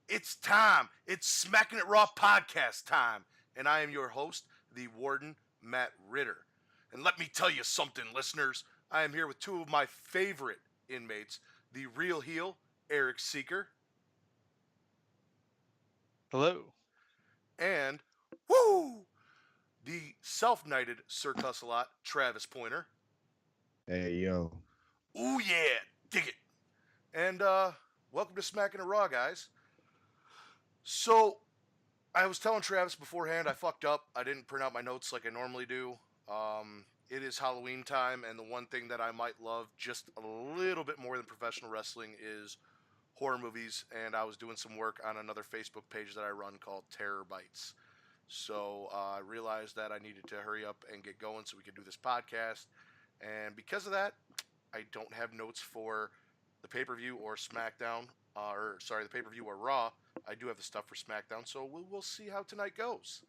It's time. It's Smackin It Raw podcast time. And I am your host, the Warden, Matt Ritter. And let me tell you something, listeners. I am here with two of my favorite inmates, the real heel, Eric Siekr, Hello. and, woo, the self-knighted Sir Cuss-a-Lot, Travis Pointer. Hey, yo. Ooh yeah, dig it. And welcome to Smackin It Raw, guys. So, I was telling Travis beforehand I fucked up. I didn't print out my notes like I normally do. It is Halloween time, and the one thing that I might love just a little bit more than professional wrestling is horror movies, and I was doing some work on another Facebook page that I run called Terror Bites. So I realized that I needed to hurry up and get going so we could do this podcast. And because of that, I don't have notes for the pay-per-view or SmackDown, the pay-per-view or Raw. I do have the stuff for SmackDown, so we'll see how tonight goes.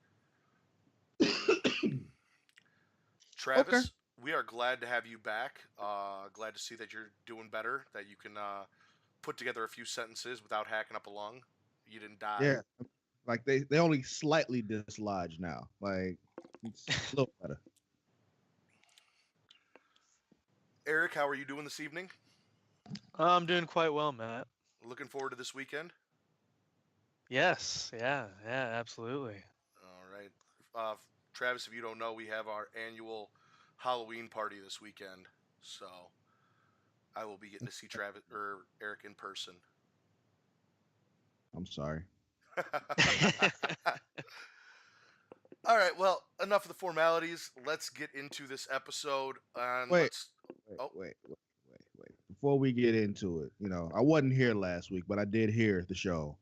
Okay. Travis, we are glad to have you back. Glad to see that you're doing better, that you can put together a few sentences without hacking up a lung. You didn't die. Yeah. Like they only slightly dislodged now. Like it's a little better. Eric, how are you doing this evening? I'm doing quite well, Matt. Looking forward to this weekend? Yes, yeah, absolutely. All right. Travis, if you don't know, we have our annual Halloween party this weekend. So I will be getting to see Travis or Eric in person. I'm sorry. All right, well, enough of the formalities. Let's get into this episode. And Wait, let's. wait, Oh, wait, wait, wait. Before we get into it, I wasn't here last week, but I did hear the show.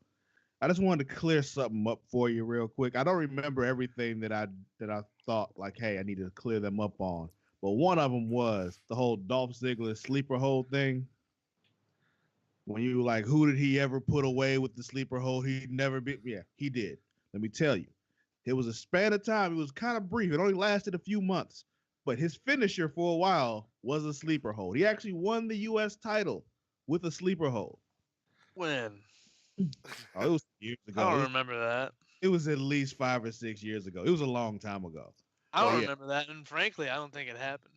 I just wanted to clear something up for you real quick. I don't remember everything that I thought like, hey, I needed to clear them up on. But one of them was the whole Dolph Ziggler sleeper hold thing. When you were like, who did he ever put away with the sleeper hold? He'd never be. Yeah, he did. Let me tell you. It was a span of time. It was kind of brief. It only lasted a few months. But his finisher for a while was a sleeper hold. He actually won the U.S. title with a sleeper hold. When? Oh, it was years I ago. don't remember that. It was at least 5 or 6 years ago. It was a long time ago. I But don't yeah, remember that, and frankly, I don't think it happened.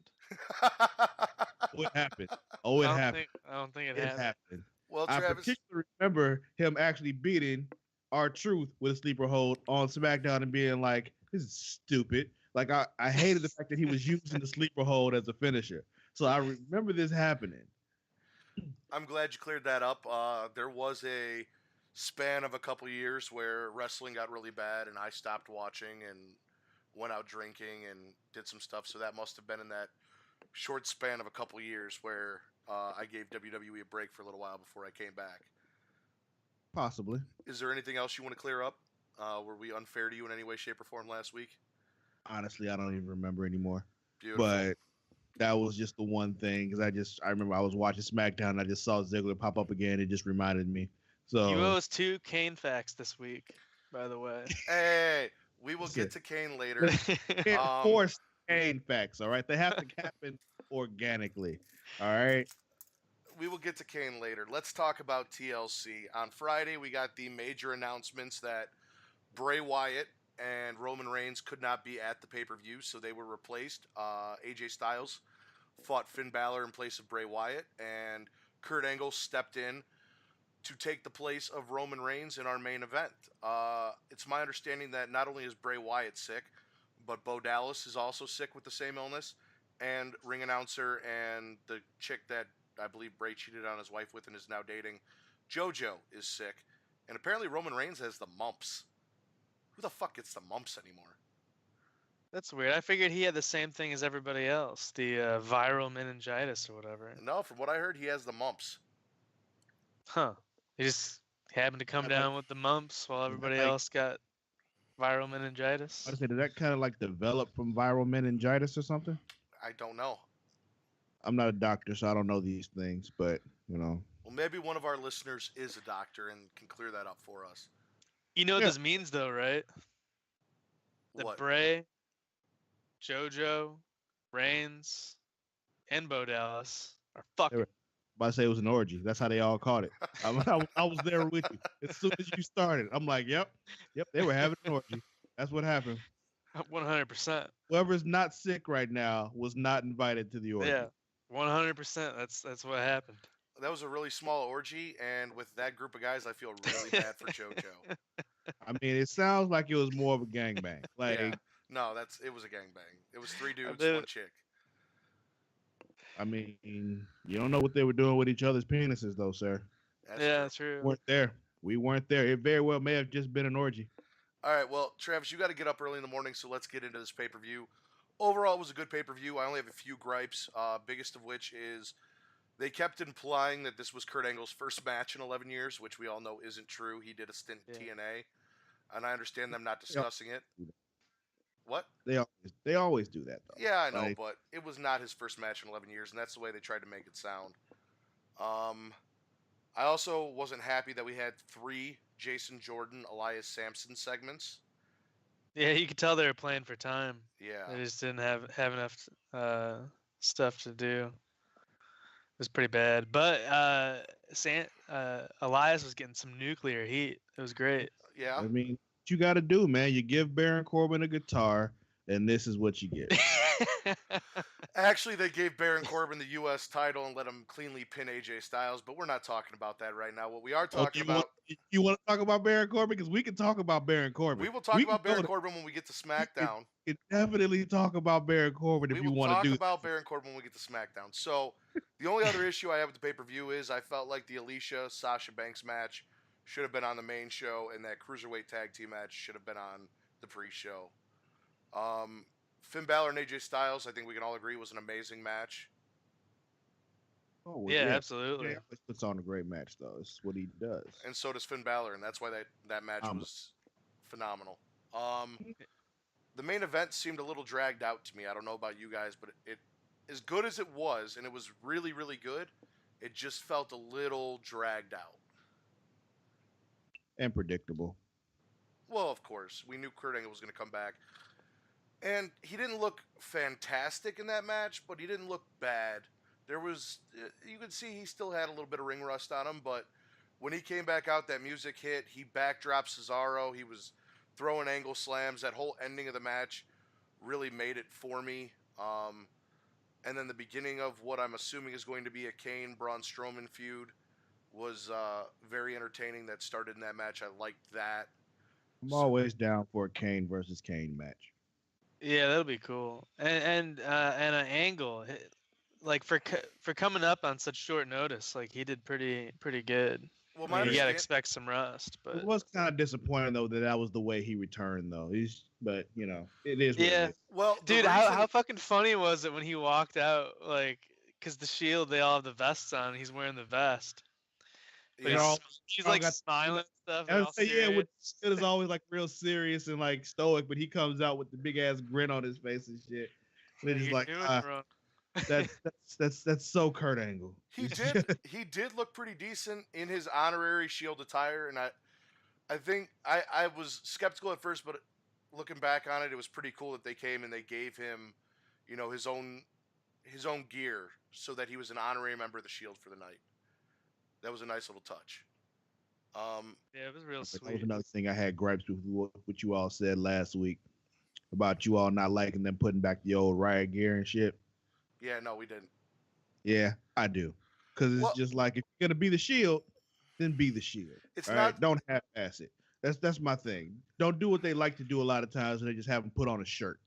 it happened. Oh, it happened. I don't think it It happened. happened. well, I Travis, particularly remember him actually beating R-Truth with a sleeper hold on SmackDown and being like, this is stupid. Like, I hated the fact that he was using the sleeper hold as a finisher. So I remember this happening. I'm glad you cleared that up. There was a span of a couple years where wrestling got really bad, and I stopped watching and went out drinking and did some stuff. So that must have been in that short span of a couple years where I gave WWE a break for a little while before I came back. Possibly. Is there anything else you want to clear up? Were we unfair to you in any way, shape, or form last week? Honestly, I don't even remember anymore. Beautiful. But that was just the one thing because I remember I was watching SmackDown and I just saw Ziggler pop up again. It just reminded me. So You owe us 2 Kane facts this week, by the way. Hey, we will get to Kane later. can't force Kane facts, all right? They have to happen organically, all right? We will get to Kane later. Let's talk about TLC. On Friday, we got the major announcements that Bray Wyatt and Roman Reigns could not be at the pay-per-view, so they were replaced. AJ Styles fought Finn Balor in place of Bray Wyatt, and Kurt Angle stepped in to take the place of Roman Reigns in our main event. It's my understanding that not only is Bray Wyatt sick, but Bo Dallas is also sick with the same illness, and ring announcer and the chick that I believe Bray cheated on his wife with and is now dating, JoJo, is sick. And apparently Roman Reigns has the mumps. Who the fuck gets the mumps anymore? That's weird. I figured he had the same thing as everybody else, the viral meningitis or whatever. No, from what I heard, he has the mumps. Huh. He just happened to come down with the mumps while everybody else got viral meningitis. I said, did that kind of like develop from viral meningitis or something? I don't know. I'm not a doctor, so I don't know these things, but Well, maybe one of our listeners is a doctor and can clear that up for us. You know what this means, though, right? That What? Bray, JoJo, Reigns, and Bo Dallas are fucking. About to say it was an orgy. That's how they all caught it. I was there with you as soon as you started. I'm like, yep, they were having an orgy. That's what happened. 100%. Whoever's not sick right now was not invited to the orgy. Yeah, 100%. That's what happened. That was a really small orgy, and with that group of guys, I feel really bad for JoJo. I mean, it sounds like it was more of a gangbang. Like, Yeah. No, it was a gangbang. It was 3 dudes, They- 1 chick. I mean, you don't know what they were doing with each other's penises, though, sir. That's true. We weren't there. We weren't there. It very well may have just been an orgy. All right, well, Travis, you got to get up early in the morning, so let's get into this pay-per-view. Overall, it was a good pay-per-view. I only have a few gripes, biggest of which is they kept implying that this was Kurt Angle's first match in 11 years, which we all know isn't true. He did a stint in TNA, and I understand them not discussing it. What? They always do that, though. Yeah, I know, but it was not his first match in 11 years, and that's the way they tried to make it sound. I also wasn't happy that we had 3 Jason Jordan, Elias Sampson segments. Yeah, you could tell they were playing for time. Yeah. They just didn't have enough stuff to do. It was pretty bad. But Elias was getting some nuclear heat. It was great. Yeah. I mean, what you got to do, man, you give Baron Corbin a guitar, and this is what you get. Actually, they gave Baron Corbin the U.S. title and let him cleanly pin AJ Styles, but we're not talking about that right now. What we are talking about... You want to talk about Baron Corbin? Because we can talk about Baron Corbin. We will talk about Baron Corbin when we get to SmackDown. We can definitely talk about Baron Corbin if you want to do We will talk about Baron Corbin when we get to SmackDown. So, the only other issue I have with the pay-per-view is I felt like the Alicia-Sasha Banks match should have been on the main show, and that Cruiserweight Tag Team match should have been on the pre-show. Finn Balor and AJ Styles, I think we can all agree, was an amazing match. Oh, yeah, absolutely. Yeah, he puts on a great match, though. It's what he does. And so does Finn Balor, and that's why that match was phenomenal. The main event seemed a little dragged out to me. I don't know about you guys, but it as good as it was, and it was really, really good, it just felt a little dragged out. And predictable. Well, of course. We knew Kurt Angle was going to come back. And he didn't look fantastic in that match, but he didn't look bad. You could see he still had a little bit of ring rust on him, but when he came back out, that music hit, he backdropped Cesaro, he was throwing angle slams. That whole ending of the match really made it for me. And then the beginning of what I'm assuming is going to be a Kane-Braun Strowman feud was very entertaining. That started in that match. I liked that. I'm always down for a Kane versus Kane match. Yeah, that'll be cool. And an Angle, like for coming up on such short notice, like he did pretty good. Well, you gotta expect some rust, but it was kind of disappointing though that was the way he returned though. But you know, it is. What it is. Well, dude, how fucking funny was it when he walked out? Like, cause the Shield, they all have the vests on. He's wearing the vest. But she's like smiling and stuff. I would say, yeah, with it is always like real serious and like stoic, but he comes out with the big ass grin on his face and shit. And he's like, that's so Kurt Angle. He did look pretty decent in his honorary Shield attire, and I think I was skeptical at first, but looking back on it, it was pretty cool that they came and they gave him, you know, his own gear so that he was an honorary member of the Shield for the night. That was a nice little touch. Yeah, it was real sweet. That was another thing I had gripes with what you all said last week about you all not liking them putting back the old riot gear and shit. Yeah, no, we didn't. Yeah, I do. Because it's just like, if you're going to be the Shield, then be the Shield. It's all not... right? Don't half-ass it. That's my thing. Don't do what they like to do a lot of times and they just have them put on a shirt.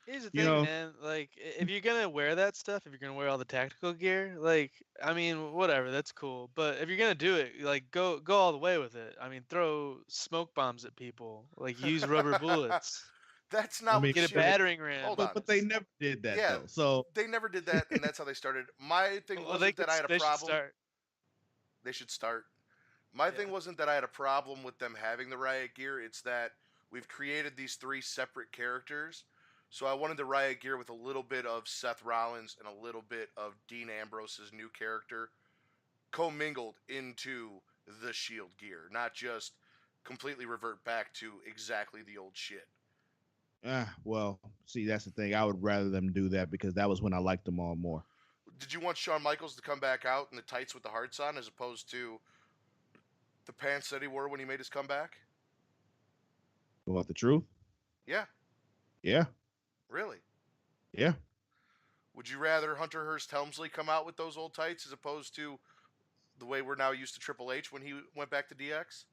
Here's the thing, man. Like, if you're gonna wear that stuff, if you're gonna wear all the tactical gear, like, I mean, whatever, that's cool. But if you're gonna do it, like, go all the way with it. I mean, throw smoke bombs at people. Like, use rubber bullets. That's not. Get a battering ram. But they never did that. Yeah, though, so they never did that, and that's how they started. My thing wasn't that I had a problem. They should start. My thing wasn't that I had a problem with them having the riot gear. It's that we've created these 3 separate characters. So I wanted the riot gear with a little bit of Seth Rollins and a little bit of Dean Ambrose's new character commingled into the Shield gear, not just completely revert back to exactly the old shit. Well, see, that's the thing. I would rather them do that because that was when I liked them all more. Did you want Shawn Michaels to come back out in the tights with the hearts on, as opposed to the pants that he wore when he made his comeback? You want the truth? Yeah, Yeah, really. yeah. Would you rather Hunter Hearst Helmsley come out with those old tights as opposed to the way we're now used to Triple H when he went back to DX?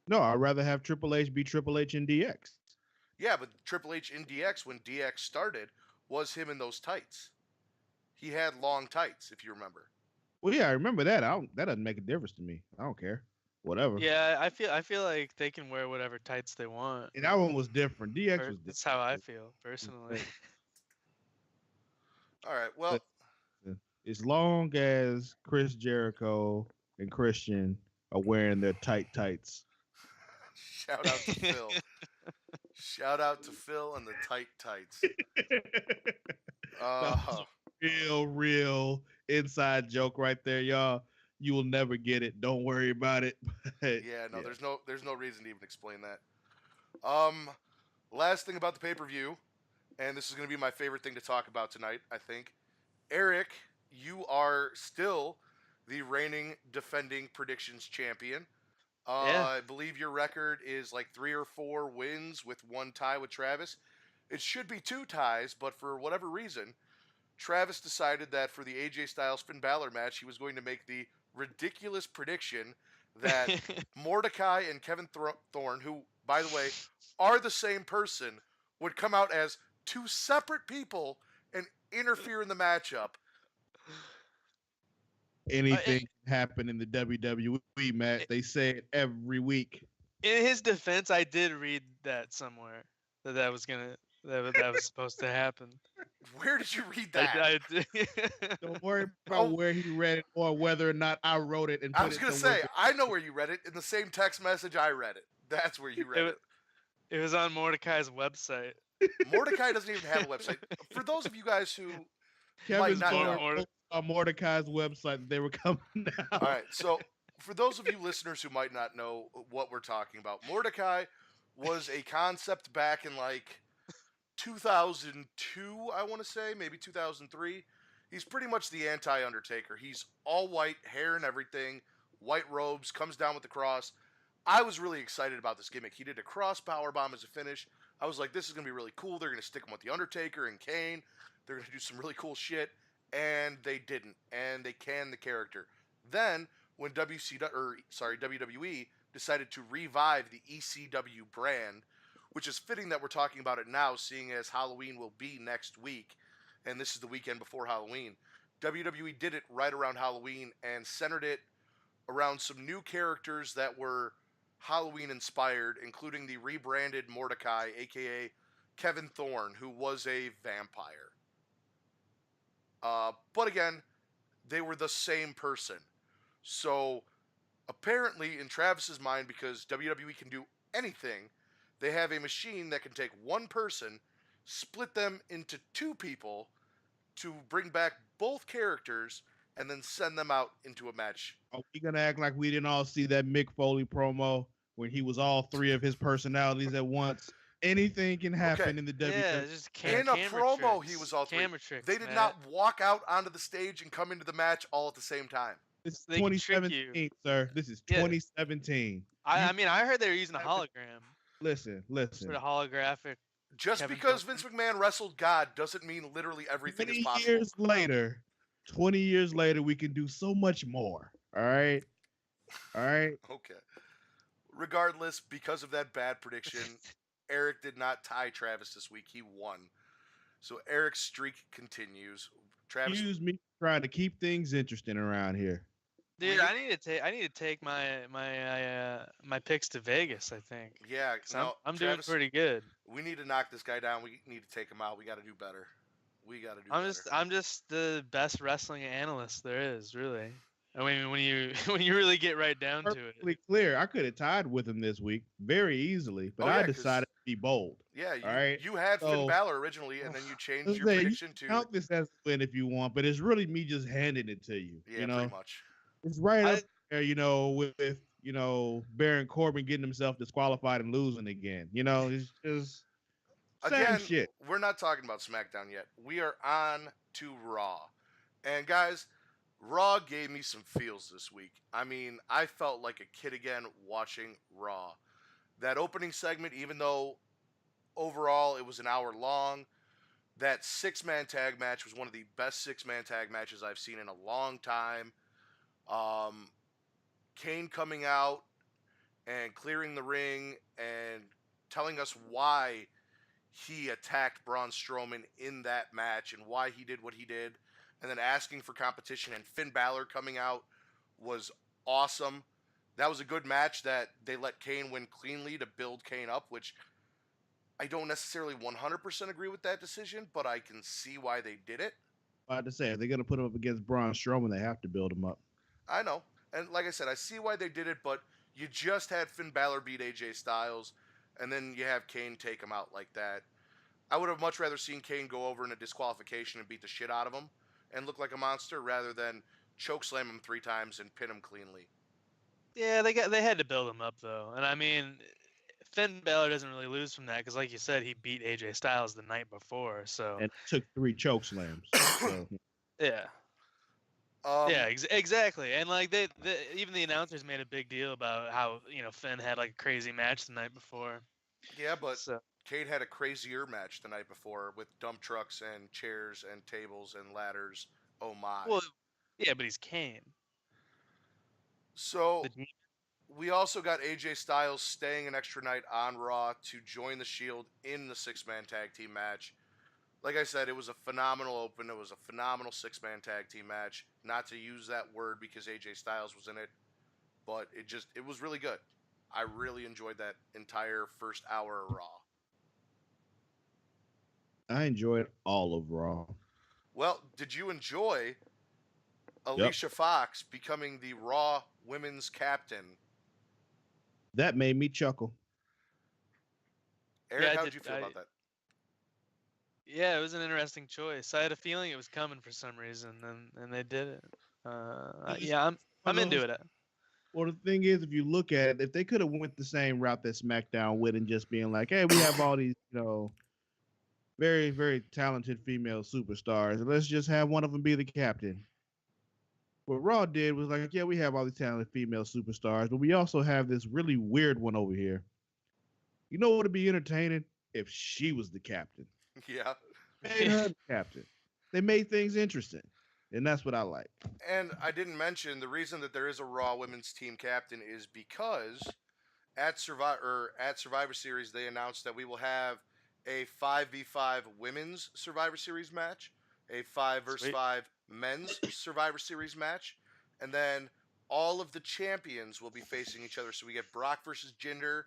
No, I'd rather have Triple H be Triple H in DX. Yeah, but Triple H in DX, when DX started, was him in those tights. He had long tights, if you remember. Well, yeah, I remember that. That doesn't make a difference to me. I don't care. Whatever. Yeah, I feel like they can wear whatever tights they want. And that one was different. DX was different. That's how I feel personally. All right, well, As long as Chris Jericho and Christian are wearing their tight tights. shout out to Phil. Shout out to Phil and the tight tights. Real inside joke right there, y'all. You will never get it. Don't worry about it. Yeah, there's no reason to even explain that. Last thing about the pay-per-view, and this is going to be my favorite thing to talk about tonight, I think. Eric, you are still the reigning defending predictions champion. Yeah. I believe your record is like 3 or 4 wins with 1 tie with Travis. It should be 2 ties, but for whatever reason, Travis decided that for the AJ Styles Finn Balor match, he was going to make the ridiculous prediction that Mordecai and Kevin Thorne, who, by the way, are the same person, would come out as 2 separate people and interfere in the matchup. Anything can happen in the WWE, Matt. They say it every week. In his defense, I did read that somewhere that was supposed to happen. Where did you read that? I did. Don't worry about where he read it or whether or not I wrote it. I was going to say, I know where you read it. In the same text message I read it. That's where you read it. It was on Mordecai's website. Mordecai doesn't even have a website. For those of you guys who Kevin's might not know. On Mordecai's website, they were coming out. All right, so for those of you listeners who might not know what we're talking about, Mordecai was a concept back in like 2002, I want to say, maybe 2003. He's pretty much the anti-Undertaker. He's all white, hair and everything, white robes, comes down with the cross. I was really excited about this gimmick. He did a cross powerbomb as a finish. I was like, this is going to be really cool. They're going to stick him with the Undertaker and Kane. They're going to do some really cool shit. And they didn't. And they canned the character. Then, when WWE decided to revive the ECW brand, which is fitting that we're talking about it now, seeing as Halloween will be next week, and this is the weekend before Halloween. WWE did it right around Halloween and centered it around some new characters that were Halloween inspired, including the rebranded Mordecai, aka Kevin Thorne, who was a vampire. But again, they were the same person. So apparently, in Travis's mind, because WWE can do anything, they have a machine that can take one person, split them into 2 people to bring back both characters, and then send them out into a match. Are we going to act like we didn't all see that Mick Foley promo when he was all 3 of his personalities at once? Anything can happen in the WWE. Yeah, just in a promo, he was all 3. They did not walk out onto the stage and come into the match all at the same time. This is 2017, sir. This is 2017. I mean, I heard they were using a hologram. Listen. Sort of holographic. Just Kevin because Thorne. Vince McMahon wrestled God doesn't mean literally everything is possible. 20 years later, we can do so much more. All right? Okay. Regardless, because of that bad prediction, Eric did not tie Travis this week. He won. So Eric's streak continues. Travis, excuse me, trying to keep things interesting around here. Dude, I need to take my picks to Vegas, I think. Yeah, no, I'm Travis, doing pretty good. We need to knock this guy down. We need to take him out. We got to do better. I'm just the best wrestling analyst there is, really. I mean, when you really get right down to it. Perfectly clear. I could have tied with him this week very easily, but I decided to be bold. Yeah, you had Finn Balor originally, and then you changed your prediction to. Count this as a win if you want, but it's really me just handing it to you. Yeah, pretty much. It's right up there, with Baron Corbin getting himself disqualified and losing again. It's just Same Again, shit. we're not talking about SmackDown yet. We are on to Raw. And guys, Raw gave me some feels this week. I mean, I felt like a kid again watching Raw. That opening segment, even though overall it was an hour long, that six-man tag match was one of the best six-man tag matches I've seen in a long time. Um, Kane coming out and clearing the ring and telling us why he attacked Braun Strowman in that match and why he did what he did, and then asking for competition, and Finn Balor coming out was awesome. That was a good match that they let Kane win cleanly to build Kane up, which I don't necessarily 100% agree with that decision, but I can see why they did it. About to say, if they're gonna put him up against Braun Strowman, they have to build him up. I know. And like I said, I see why they did it, but you just had Finn Balor beat AJ Styles, and then you have Kane take him out like that. I would have much rather seen Kane go over in a disqualification and beat the shit out of him and look like a monster rather than chokeslam him 3 times and pin him cleanly. Yeah, they had to build him up though, and I mean, Finn Balor doesn't really lose from that because, like you said, he beat AJ Styles the night before. So And took 3 choke slams. So yeah, yeah, exactly. And like even the announcers made a big deal about how Finn had like a crazy match the night before. yeah, but So Kane had a crazier match the night before with dump trucks and chairs and tables and ladders. Oh my. well, yeah, but he's Kane. So The we also got AJ Styles staying an extra night on Raw to join the Shield in the six-man tag team match. Like I said, it was a phenomenal open. It was a phenomenal six-man tag team match. Not to use that word because AJ Styles was in it, but it was really good. I really enjoyed that entire first hour of Raw. I enjoyed all of Raw. Well, did you enjoy Yep. Alicia Fox becoming the Raw Women's Captain? That made me chuckle. Eric, I how did- did you feel about that? Yeah, it was an interesting choice. I had a feeling it was coming for some reason, and they did it. Yeah, I'm into it. Well, the thing is, if you look at it, if they could have went the same route that SmackDown went and just being like, hey, we have all these, very, very talented female superstars, and let's just have one of them be the captain. What Raw did was like, yeah, we have all these talented female superstars, but we also have this really weird one over here. You know what would be entertaining? If she was the captain. Yeah. Made her the captain. They made things interesting. And that's what I like. And I didn't mention the reason that there is a Raw Women's Team Captain is because at Survivor Series they announced that we will have a 5v5 Women's Survivor Series match, a 5 versus Sweet. 5 Men's Survivor Series match, and then all of the champions will be facing each other. So we get Brock versus Jinder,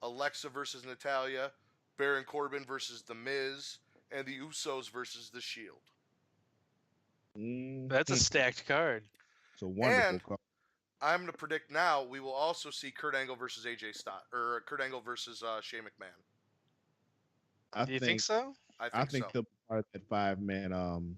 Alexa versus Natalia, Baron Corbin versus The Miz, and the Usos versus The Shield. That's a stacked card. It's a wonderful And call. I'm going to predict now we will also see Kurt Angle versus AJ Styles, or Kurt Angle versus Shane McMahon. Do you think so? I think so. they'll be part of that 5-man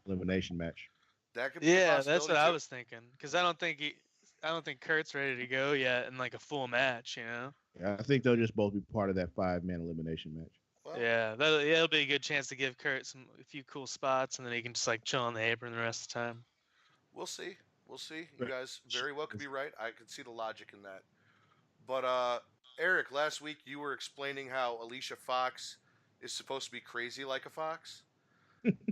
elimination match. That could be a Yeah, possibility that's what I too. was thinking. Because I don't think Kurt's ready to go yet in like a full match. Yeah, I think they'll just both be part of that 5-man elimination match. Well, Yeah, it'll be a good chance to give Kurt a few cool spots, and then he can just like chill on the apron the rest of the time. we'll see. We'll see. You Right. guys very well could be right. I could see the logic in that. But Eric, last week you were explaining how Alicia Fox is supposed to be crazy like a fox.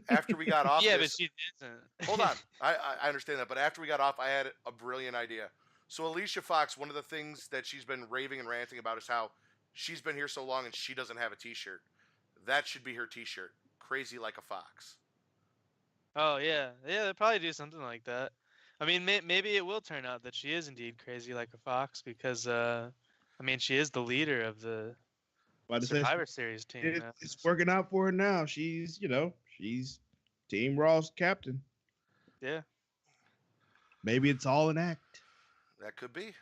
After we got off Yeah, but this, she isn't. hold on. I understand that, but after we got off, I had a brilliant idea. So Alicia Fox, one of the things that she's been raving and ranting about is how she's been here so long and she doesn't have a T-shirt. That should be her T-shirt. Crazy like a fox. Oh yeah, they'll probably do something like that. I mean, maybe it will turn out that she is indeed crazy like a fox because, I mean, she is the leader of the But Survivor Series team. now. it's working out for her now. She's Team Raw's captain. Yeah, Maybe it's all an act. That could be.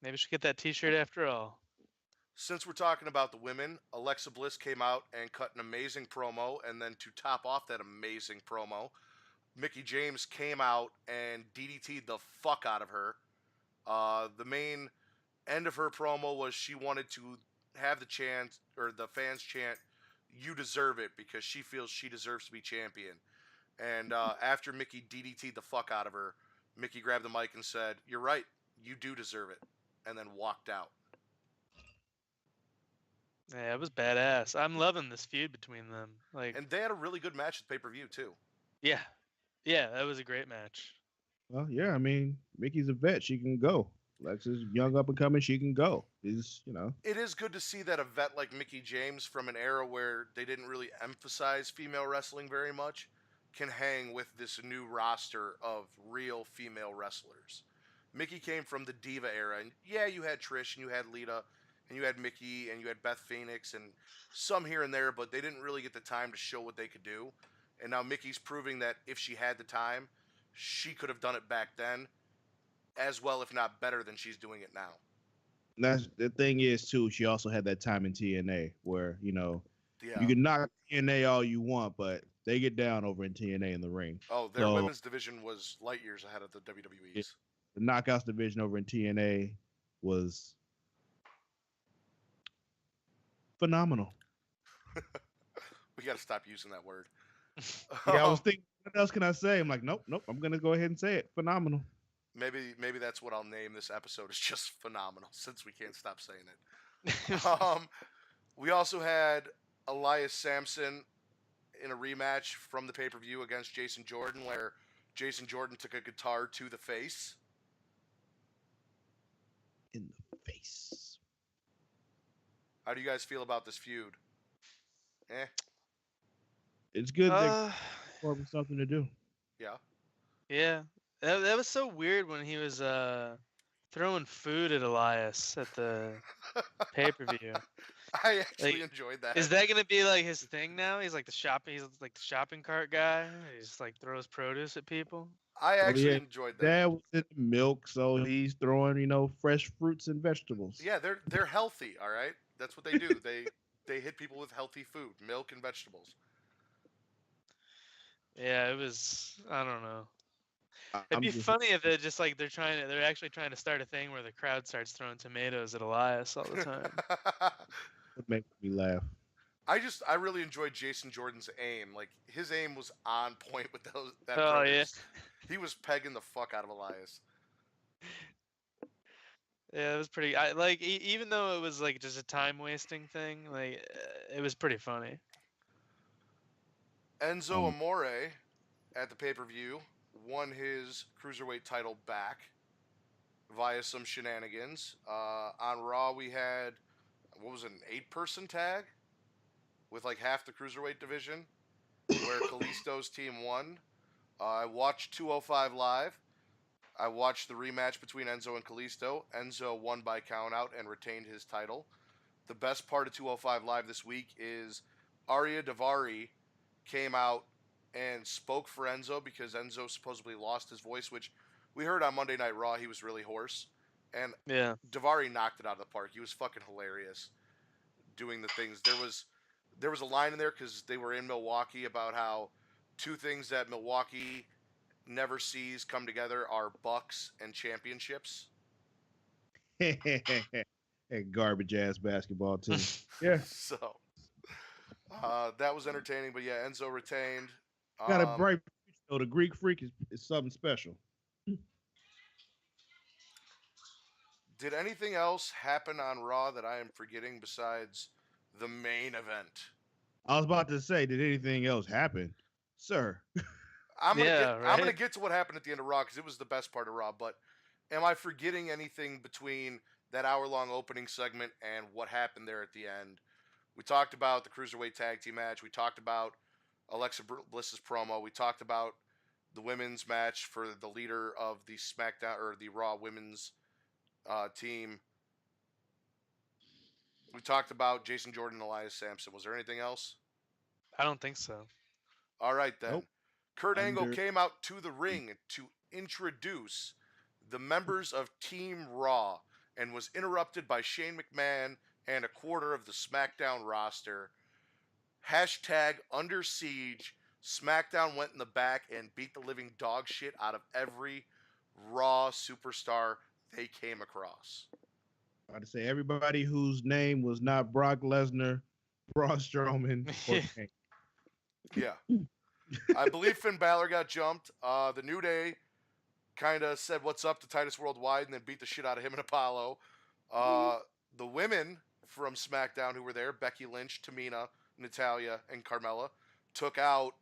maybe she'll get that T-shirt after all. Since we're talking about the women, Alexa Bliss came out and cut an amazing promo, and then to top off that amazing promo, Mickie James came out and DDT'd the fuck out of her. The main end of her promo was she wanted to have the chance or the fans chant, "You deserve it," because she feels she deserves to be champion. And after Mickey DDT'd the fuck out of her, Mickey grabbed the mic and said, "You're right. You do deserve it," and then walked out. Yeah, it was badass. I'm loving this feud between them. Like, And they had a really good match at pay-per-view too. yeah, that was a great match. Well, yeah, I mean, Mickey's a vet. She can go. Lex is young up and coming. She can go. Is It is good to see that a vet like Mickey James from an era where they didn't really emphasize female wrestling very much can hang with this new roster of real female wrestlers. Mickey came from the Diva era, and yeah, you had Trish and you had Lita and you had Mickey and you had Beth Phoenix and some here and there, but they didn't really get the time to show what they could do. And now Mickey's proving that if she had the time, she could have done it back then as well, if not better than she's doing it now. that's the thing is too. She also had that time in TNA where Yeah. you can knock TNA all you want, but they get down over in TNA in the ring. Oh, their So- women's division was light years ahead of the WWE's. The Knockouts division over in TNA was phenomenal. We got to stop using that word. Yeah, I was thinking, what else can I say? I'm like, nope. I'm gonna go ahead and say it. Phenomenal. Maybe that's what I'll name this episode. Is just phenomenal since we can't stop saying it. We also had Elias Sampson in a rematch from the pay-per-view against Jason Jordan, where Jason Jordan took a guitar to the face. In the face. How do you guys feel about this feud? It's good that Uh, for something to do. Yeah. yeah, that was so weird when he was throwing food at Elias at the pay-per-view. I actually Like, enjoyed that. Is that gonna be like his thing now? He's like the shopping cart guy. He just like throws produce at people. I actually yeah. enjoyed that. Dad was in milk, so he's throwing, fresh fruits and vegetables. Yeah, they're healthy. All right, that's what they do. They hit people with healthy food, milk and vegetables. Yeah, it was. I don't know. I'm It'd be just- funny if they're just like they're actually trying to start a thing where the crowd starts throwing tomatoes at Elias all the time. It makes me laugh. I really enjoyed Jason Jordan's aim. Like his aim was on point with that Oh, produce. He was pegging the fuck out of Elias. Yeah, it was pretty. I like even though it was like just a time wasting thing, like it was pretty funny. Enzo Amore at the pay-per-view won his cruiserweight title back via some shenanigans. On Raw, we had what was it, an 8-person tag with like half the cruiserweight division, where Kalisto's team won. I watched 205 Live. I watched the rematch between Enzo and Kalisto. Enzo won by countout and retained his title. The best part of 205 Live this week is Arya Davari came out and spoke for Enzo because Enzo supposedly lost his voice, which we heard on Monday Night Raw. He was really hoarse. And Yeah. Davari knocked it out of the park. He was fucking hilarious doing the things. There was a line in there because they were in Milwaukee about how two things that Milwaukee never sees come together are Bucks and championships. And garbage ass basketball team. Yeah. So that was entertaining, but yeah, Enzo retained. Got a bright future, though. The Greek Freak is something special. Did anything else happen on Raw that I am forgetting besides the main event? I was about to say, did anything else happen, sir? I'm gonna right? get to what happened at the end of Raw because it was the best part of Raw. But am I forgetting anything between that hour-long opening segment and what happened there at the end? We talked about the Cruiserweight Tag Team match. We talked about Alexa Bliss's promo. We talked about the women's match for the leader of the SmackDown or the Raw women's team. We talked about Jason Jordan and Elias Sampson. Was there anything else? I don't think so. All right, then. Nope. Kurt Angle Under- came out to the ring to introduce the members of Team Raw and was interrupted by Shane McMahon and a quarter of the SmackDown roster. Hashtag under siege. SmackDown went in the back and beat the living dog shit out of every Raw superstar they came across. I'd say everybody whose name was not Brock Lesnar, Braun Strowman, or Kane. Yeah. I believe Finn Balor got jumped. The New Day kind of said what's up to Titus Worldwide and then beat the shit out of him and Apollo. The women from SmackDown who were there, Becky Lynch, Tamina, Natalia, and Carmella, took out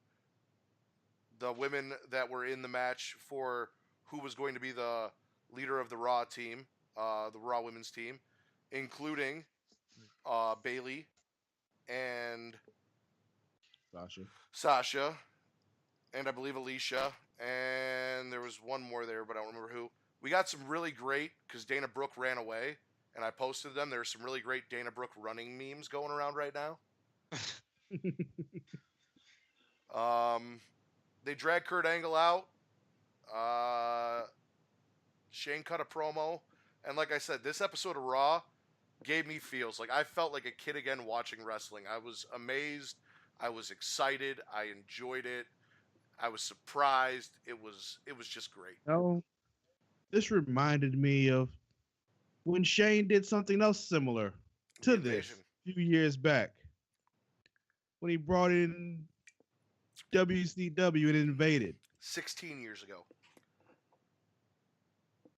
the women that were in the match for who was going to be the leader of the Raw team, the Raw women's team, including Bailey and Sasha, and I believe Alicia, and there was one more there, but I don't remember who. We got some really great, because Dana Brooke ran away, and I posted them. There's some really great Dana Brooke running memes going around right now. They dragged Kurt Angle out. Shane cut a promo, and like I said, this episode of Raw gave me feels. Like I felt like a kid again watching wrestling. I was amazed. I was excited. I enjoyed it. I was surprised. It was just great. No, this reminded me of when Shane did something else similar to this a few years back when he brought in WCW and invaded. 16 years ago.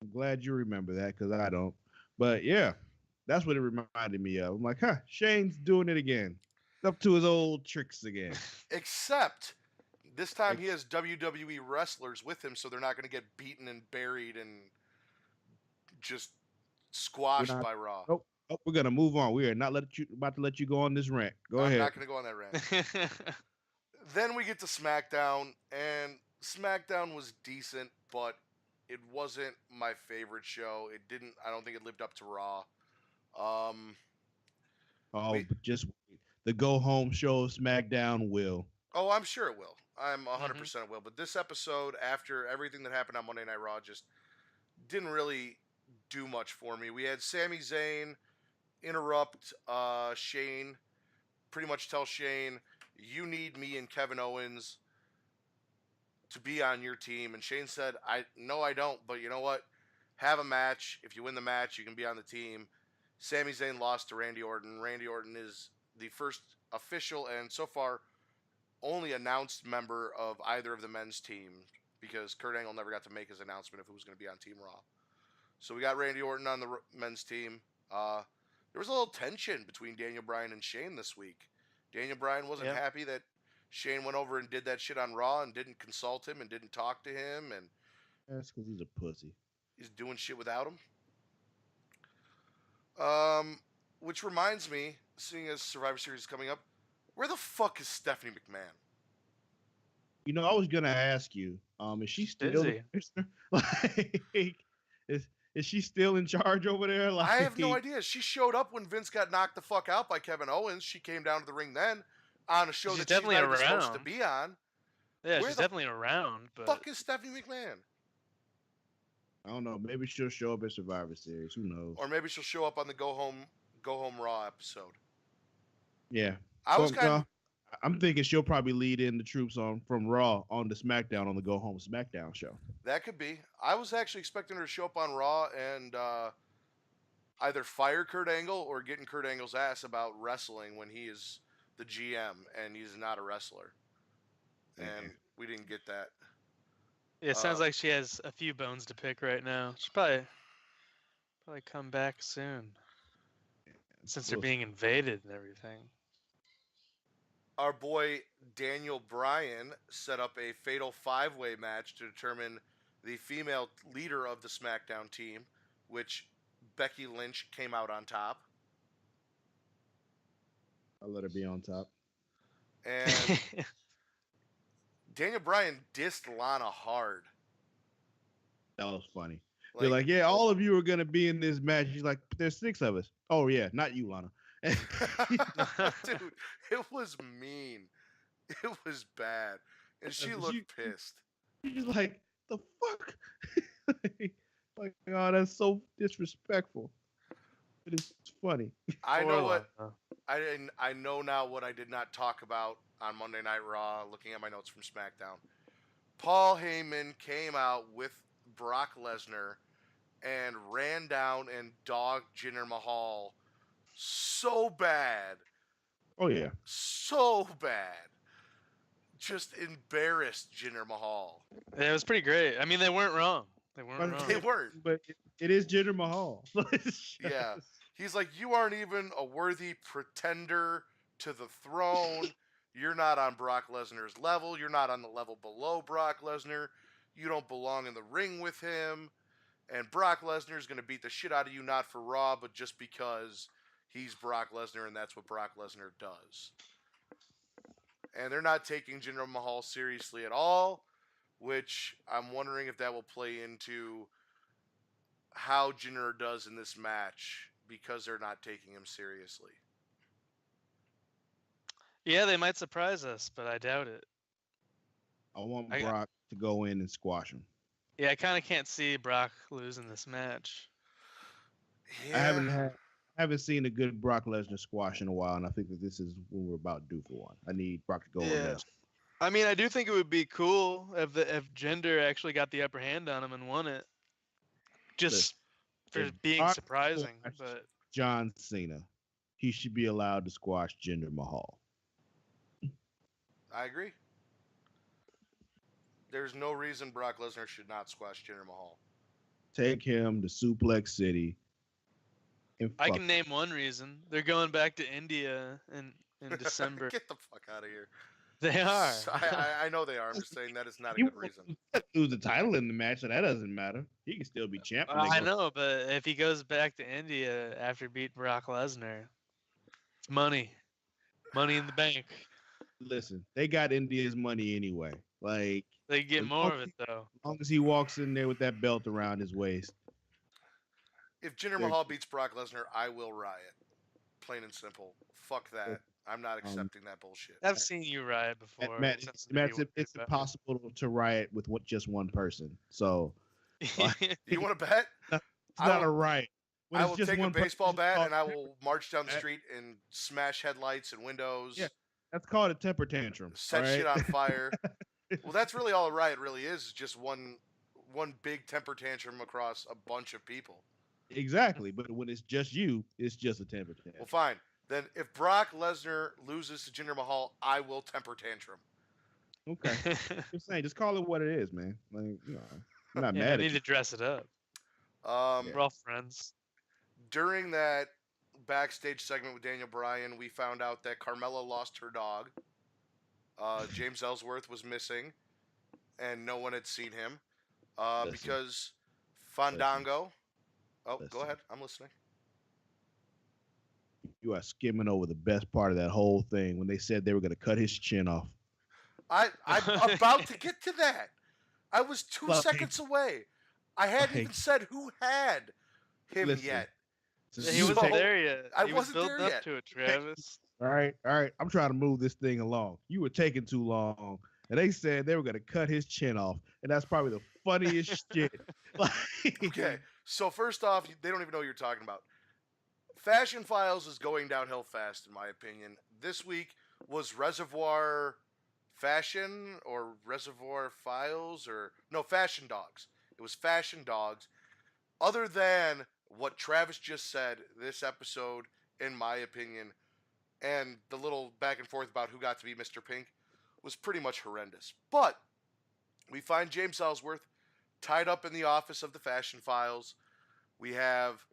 I'm glad you remember that because I don't. But yeah, that's what it reminded me of. I'm like, huh, Shane's doing it again. Up to his old tricks again. Except this time he has WWE wrestlers with him, so they're not going to get beaten and buried and just squashed by Raw. Oh, we're gonna move on. We are not about to let you go on this rant. Go ahead. I'm not going to go on that rant. Then we get to SmackDown, and SmackDown was decent, but it wasn't my favorite show. It didn't. I don't think it lived up to Raw. But just the go home show of SmackDown will. Oh, I'm sure it will. I'm 100% it will. But this episode, after everything that happened on Monday Night Raw, just didn't really do much for me. We had Sami Zayn interrupt Shane, pretty much tell Shane, you need me and Kevin Owens to be on your team. And Shane said, no, I don't. But you know what? Have a match. If you win the match, you can be on the team. Sami Zayn lost to Randy Orton. Randy Orton is the first official and so far only announced member of either of the men's team because Kurt Angle never got to make his announcement of who was going to be on Team Raw. So we got Randy Orton on the men's team. There was a little tension between Daniel Bryan and Shane this week. Daniel Bryan wasn't happy that Shane went over and did that shit on Raw and didn't consult him and didn't talk to him. And that's because he's a pussy. He's doing shit without him. Which reminds me, seeing as Survivor Series is coming up, where the fuck is Stephanie McMahon? You know, I was gonna ask you, is she still like, is she still in charge over there? Like, I have no idea. She showed up when Vince got knocked the fuck out by Kevin Owens. She came down to the ring then on a show that she's not even supposed to be on. Yeah, she's definitely around. But fuck is Stephanie McMahon? I don't know. Maybe she'll show up at Survivor Series. Who knows? Or maybe she'll show up on the Go Home Raw episode. Yeah. I'm thinking she'll probably lead in the troops from Raw on the SmackDown on the Go Home SmackDown show. That could be. I was actually expecting her to show up on Raw and either fire Kurt Angle or get in Kurt Angle's ass about wrestling when he is the GM and he's not a wrestler. And we didn't get that. Yeah, it sounds like she has a few bones to pick right now. She'll probably come back soon. Since they're being invaded and everything. Our boy Daniel Bryan set up a fatal 5-way match to determine the female leader of the SmackDown team, which Becky Lynch came out on top. I'll let her be on top. And Daniel Bryan dissed Lana hard. That was funny. They're like, yeah, all of you are going to be in this match. He's like, there's 6 of us. Oh, yeah, not you, Lana. Dude, it was mean. It was bad. And she looked pissed. She's like, the fuck? Like, oh, that's so disrespectful. It is funny. I know now what I did not talk about on Monday Night Raw, looking at my notes from SmackDown. Paul Heyman came out with Brock Lesnar and ran down and dogged Jinder Mahal so bad. Oh yeah. So bad. Just embarrassed Jinder Mahal. Yeah, it was pretty great. I mean, they weren't wrong. They weren't wrong. They weren't. But it is Jinder Mahal. Yeah. He's like, you aren't even a worthy pretender to the throne. You're not on Brock Lesnar's level. You're not on the level below Brock Lesnar. You don't belong in the ring with him. And Brock Lesnar is going to beat the shit out of you, not for Raw, but just because he's Brock Lesnar and that's what Brock Lesnar does. And they're not taking Jinder Mahal seriously at all, which I'm wondering if that will play into how Jinder does in this match because they're not taking him seriously. Yeah, they might surprise us, but I doubt it. I want Brock to go in and squash him. Yeah, I kind of can't see Brock losing this match. Yeah. I haven't seen a good Brock Lesnar squash in a while, and I think that this is when we're about due for one. I need Brock to go in there. I mean, I do think it would be cool if Jinder actually got the upper hand on him and won it. Just for being Brock surprising, but John Cena, he should be allowed to squash Jinder Mahal. I agree. There's no reason Brock Lesnar should not squash Jinder Mahal. Take him to Suplex City. I can name one reason. They're going back to India in December. Get the fuck out of here. They are. I know they are. I'm just saying that is not a good reason. Lose the title in the match, so that doesn't matter. He can still be champion. I know, but if he goes back to India after beating Brock Lesnar, it's money. Money in the bank. Listen, they got India's money anyway. Like they get more of it though. As long as he walks in there with that belt around his waist. If Jinder Mahal beats Brock Lesnar, I will riot. Plain and simple. Fuck that. I'm not accepting that bullshit. I've seen you riot before. Matt, it's impossible to riot with just one person. So, you want to bet? It's not a riot. I will take a baseball bat and I will march down the street and smash headlights and windows. Yeah, that's called a temper tantrum. Set shit on fire. Well, that's really all a riot really is just one big temper tantrum across a bunch of people. Exactly, but when it's just you, it's just a temper tantrum. Well, fine. Then if Brock Lesnar loses to Jinder Mahal, I will temper tantrum. Okay. Just saying, just call it what it is, man. Like, I'm not mad I at need you. to dress it up. We're all friends. During that backstage segment with Daniel Bryan, we found out that Carmella lost her dog. James Ellsworth was missing, and no one had seen him because Fandango. Go ahead. I'm listening. You are skimming over the best part of that whole thing when they said they were going to cut his chin off. I'm about to get to that. I was 2 seconds away. I hadn't even said who had him yet. He wasn't there yet. I wasn't there yet. Up to it, Travis. All right. I'm trying to move this thing along. You were taking too long. And they said they were going to cut his chin off. And that's probably the funniest shit. Okay. So first off, they don't even know what you're talking about. Fashion Files is going downhill fast, in my opinion. This week was Reservoir Fashion or Reservoir Files or no, Fashion Dogs. It was Fashion Dogs. Other than what Travis just said, this episode, in my opinion, and the little back and forth about who got to be Mr. Pink was pretty much horrendous. But we find James Ellsworth tied up in the office of the Fashion Files. We have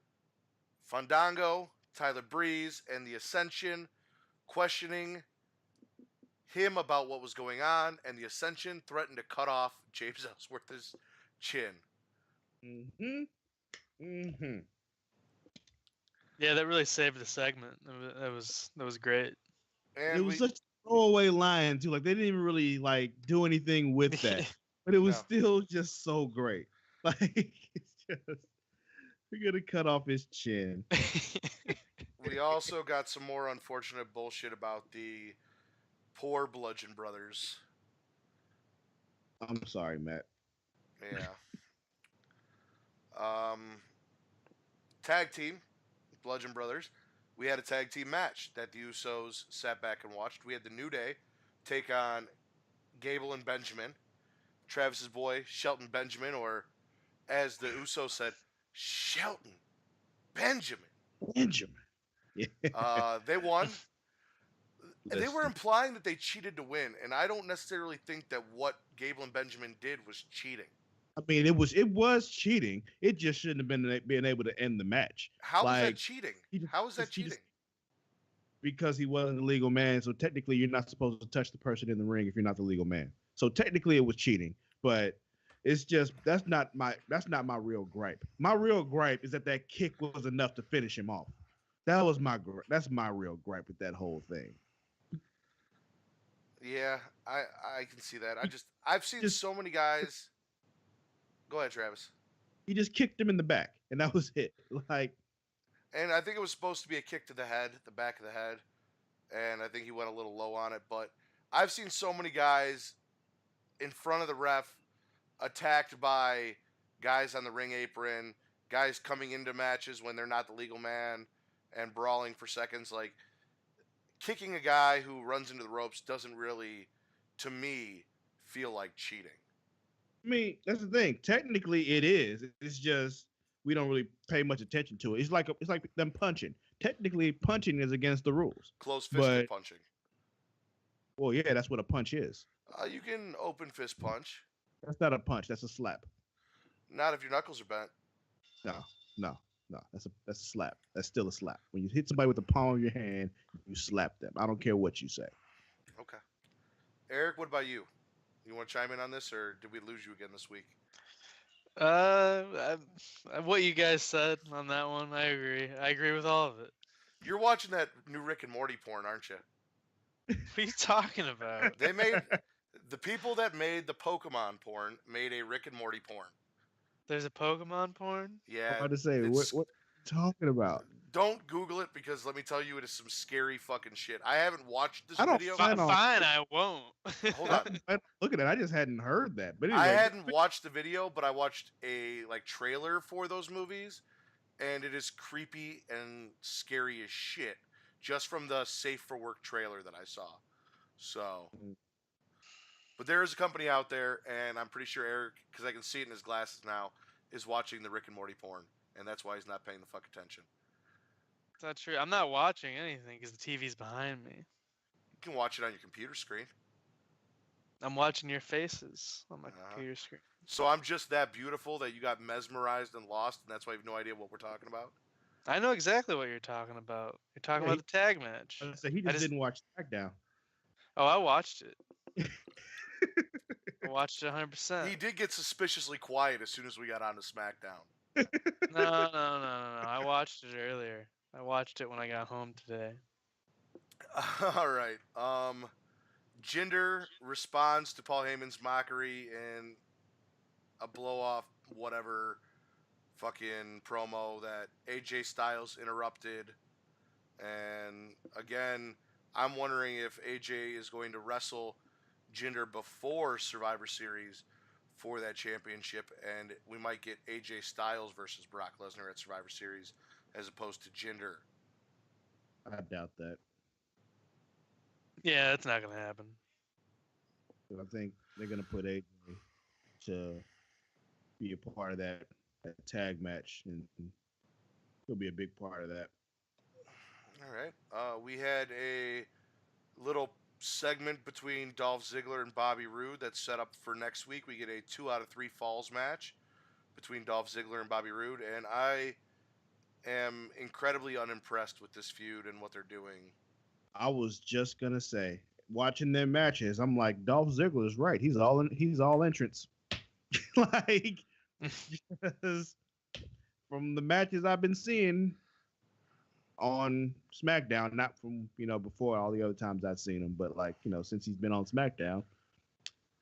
Fandango, Tyler Breeze, and the Ascension questioning him about what was going on, and the Ascension threatened to cut off James Ellsworth's chin. Yeah, that really saved the segment. That was great. And it was such a throwaway line too. Like they didn't even really do anything with that, but it was still just so great. Like it's just we're gonna cut off his chin. We also got some more unfortunate bullshit about the poor Bludgeon Brothers. I'm sorry, Matt. Yeah. Tag team, Bludgeon Brothers. We had a tag team match that the Usos sat back and watched. We had the New Day take on Gable and Benjamin. Travis's boy, Shelton Benjamin, or as the Usos said, Shelton Benjamin. Benjamin. Yeah. They won. They were Listen, implying that they cheated to win, and I don't necessarily think that what Gable and Benjamin did was cheating. I mean, it was cheating. It just shouldn't have been being able to end the match. How is that Like cheating? he just, How is that he just cheating? because he wasn't the legal man. So technically, you're not supposed to touch the person in the ring if you're not the legal man. So technically, it was cheating. But it's just that's not my real gripe. My real gripe is that kick was enough to finish him off. That's my real gripe with that whole thing. Yeah, I can see that. I've seen Just so many guys. Go ahead, Travis. he just kicked him in the back, and that was it. Like And I think it was supposed to be a kick to the head, the back of the head, and I think he went a little low on it. But I've seen so many guys in front of the ref attacked by guys on the ring apron, guys coming into matches when they're not the legal man, and brawling for seconds. Like kicking a guy who runs into the ropes doesn't really, to me, feel like cheating. I mean, that's the thing. Technically, it is. It's just we don't really pay much attention to it. It's like them punching. Technically, punching is against the rules. Close But fisted punching. well, yeah, that's what a punch is. You can open fist punch. That's not a punch. That's a slap. Not if your knuckles are bent. No. That's a slap. That's still a slap. When you hit somebody with the palm of your hand, you slap them. I don't care what you say. Okay. Eric, what about you? You want to chime in on this, or did we lose you again this week? What you guys said on that one, I agree. I agree with all of it. You're watching that new Rick and Morty porn, aren't you? What are you talking about? They made the people that made the Pokemon porn made a Rick and Morty porn. There's a Pokemon porn? Yeah. I'm about to say, what it's- are you talking about? Don't Google it because let me tell you, it is some scary fucking shit. I haven't watched this I don't video. find- Fine, I won't. Hold on. Look at it. I just hadn't heard that. But anyway, I hadn't watched the video, but I watched a trailer for those movies, and it is creepy and scary as shit just from the Safe for Work trailer that I saw. So, but there is a company out there, and I'm pretty sure Eric, because I can see it in his glasses now, is watching the Rick and Morty porn, and that's why he's not paying the fuck attention. It's not true. I'm not watching anything because the TV's behind me. You can watch it on your computer screen. I'm watching your faces on my Uh-huh. computer screen. So I'm just that beautiful that you got mesmerized and lost, and that's why you have no idea what we're talking about. I know exactly what you're talking about. You're talking Yeah, about the tag match. So he just just- didn't watch SmackDown. Oh, I watched it. I watched it 100%. He did get suspiciously quiet as soon as we got onto SmackDown. No. I watched it earlier. I watched it when I got home today. All right. Jinder responds to Paul Heyman's mockery in a blow-off whatever fucking promo that AJ Styles interrupted. And again, I'm wondering if AJ is going to wrestle Jinder before Survivor Series for that championship, and we might get AJ Styles versus Brock Lesnar at Survivor Series as opposed to Jinder. I doubt that. Yeah, that's not gonna happen. But I think they're gonna put AJ to be a part of that tag match, and he'll be a big part of that. All right. We had a little segment between Dolph Ziggler and Bobby Roode that's set up for next week. We get a 2 out of 3 falls match between Dolph Ziggler and Bobby Roode, and I am incredibly unimpressed with this feud and what they're doing. I was just gonna say, watching their matches, I'm like, Dolph Ziggler is right. He's all entrance. Like, just from the matches I've been seeing on SmackDown, not from before all the other times I've seen him, but like since he's been on SmackDown,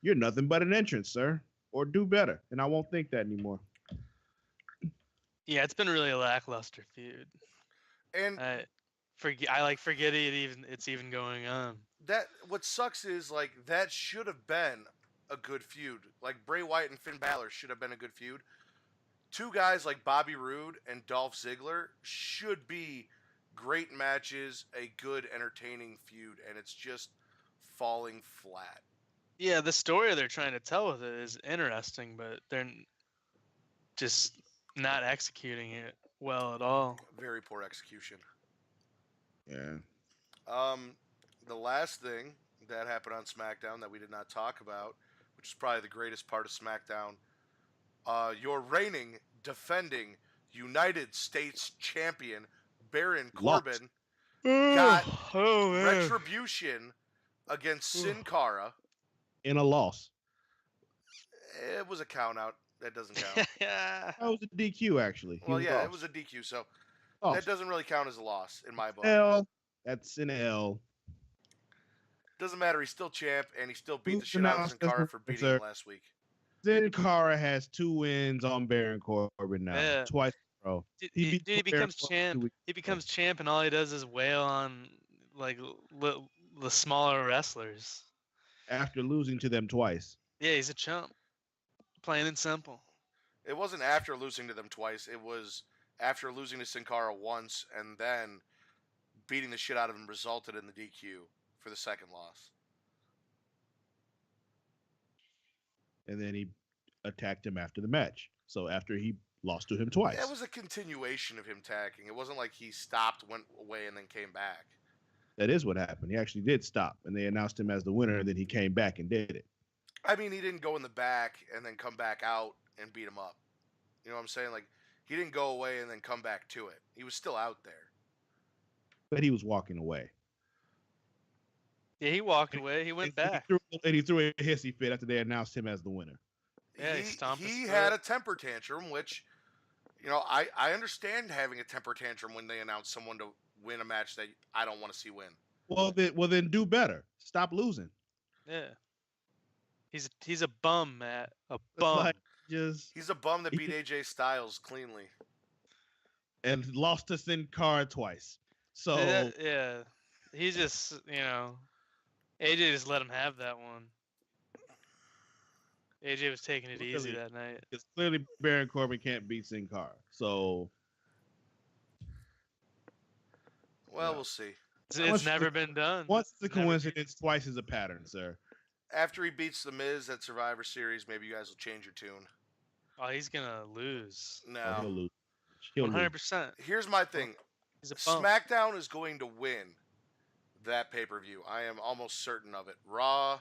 you're nothing but an entrance, sir. Or do better, and I won't think that anymore. Yeah, it's been really a lackluster feud. And I forget it's even going on. that what sucks is like that should have been a good feud. Like Bray Wyatt and Finn Balor should have been a good feud. Two guys like Bobby Roode and Dolph Ziggler should be great matches, a good entertaining feud, and it's just falling flat. Yeah, the story they're trying to tell with it is interesting, but they're just not executing it well at all. Very poor execution. Yeah. The last thing that happened on SmackDown that we did not talk about, which is probably the greatest part of SmackDown, your reigning, defending United States champion Baron Lost. Corbin got Oh man. retribution against Sin Cara. In a loss. It was a count out. That doesn't count. Yeah. That was a DQ, actually. Well, yeah, it was a DQ, so that doesn't really count as a loss in my book. L. That's an L. Doesn't matter. He's still champ, and he still beat the Who's shit out of Sin pronounced Cara as for the beating sir? him last week. Sin Cara has 2 wins on Baron Corbin now. Yeah. Twice in a row. He beat Baron becomes Corbin 2 champ. weeks He ago. becomes champ, and all he does is wail on like the smaller wrestlers. After losing to them twice. Yeah, he's a chump. Plain and simple. It wasn't after losing to them twice. It was after losing to Sin Cara once, and then beating the shit out of him resulted in the DQ for the second loss. And then he attacked him after the match. So after he lost to him twice. It was a continuation of him tagging. It wasn't like he stopped, went away, and then came back. That is what happened. He actually did stop, and they announced him as the winner, and then he came back and did it. I mean, he didn't go in the back and then come back out and beat him up. You know what I'm saying? Like, he didn't go away and then come back to it. He was still out there. But he was walking away. Yeah, he walked away. He went back. He threw a hissy fit after they announced him as the winner. Yeah, he stomped his he foot. had a temper tantrum, which, you know, I understand having a temper tantrum when they announce someone to win a match that I don't want to see win. Well, then do better. Stop losing. Yeah. He's a bum, Matt. A It's bum. like just He's a bum that beat AJ Styles cleanly. and lost to Sin Cara twice. So Yeah. He just, AJ just let him have that one. AJ was taking it easy Really? that night. it's clearly Baron Corbin can't beat Sin Cara. So Well, Yeah. we'll see. It's never been done. once it's a Never coincidence, twice is a pattern, sir. After he beats The Miz at Survivor Series, maybe you guys will change your tune. Oh, he's gonna lose. He'll No. lose. He'll lose. 100%. Here's my thing. He's a bum. SmackDown is going to win that pay-per-view. I am almost certain of it. Raw.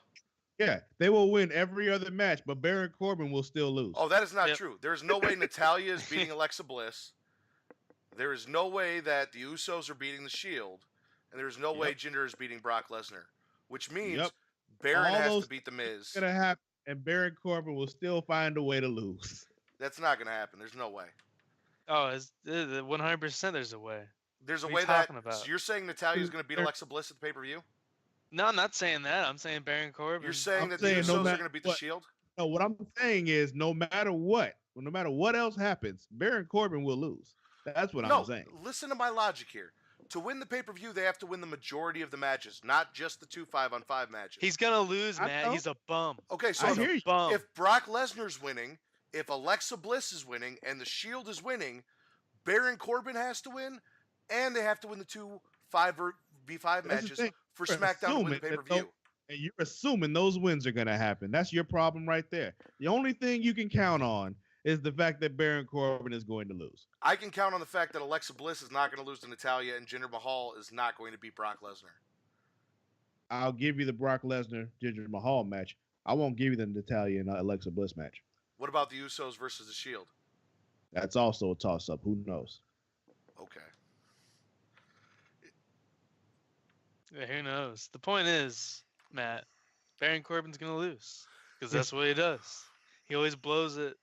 Yeah, they will win every other match, but Baron Corbin will still lose. Oh, that is not Yep. true. There's no way Natalya is beating Alexa Bliss. There is no way that the Usos are beating The Shield. And there's no way Yep. Jinder is beating Brock Lesnar. Which means Yep. Baron All has those to beat The Miz. It's gonna happen, and Baron Corbin will still find a way to lose. That's not going to happen. There's no way. Oh, 100% there's a way. There's a What are way you that. talking about? So you're saying Natalya is going to beat Baron- Alexa Bliss at the pay-per-view? No, I'm not saying that. I'm saying Baron Corbin. You're saying I'm that saying the no Usos are matter going to beat the what- Shield? No, what I'm saying is, no matter what else happens, Baron Corbin will lose. That's what No, I'm saying. listen to my logic here. To win the pay-per-view, they have to win the majority of the matches, not just the 2 5-on-5 matches. He's gonna lose, I Matt. know. He's a bum. Okay, so I if, hear you. Bum. if Brock Lesnar's winning, if Alexa Bliss is winning, and the Shield is winning, Baron Corbin has to win, and they have to win the 2 5v5 That's the matches thing. for You're SmackDown to win assuming the that pay-per-view. And you're assuming those wins are gonna happen. That's your problem right there. The only thing you can count on is the fact that Baron Corbin is going to lose. I can count on the fact that Alexa Bliss is not going to lose to Natalya, and Jinder Mahal is not going to beat Brock Lesnar. I'll give you the Brock Lesnar Jinder Mahal match. I won't give you the Natalya and Alexa Bliss match. What about the Usos versus the Shield? That's also a toss up. Who knows? Okay. Yeah, who knows? The point is, Matt, Baron Corbin's gonna lose because that's what he does. He always blows it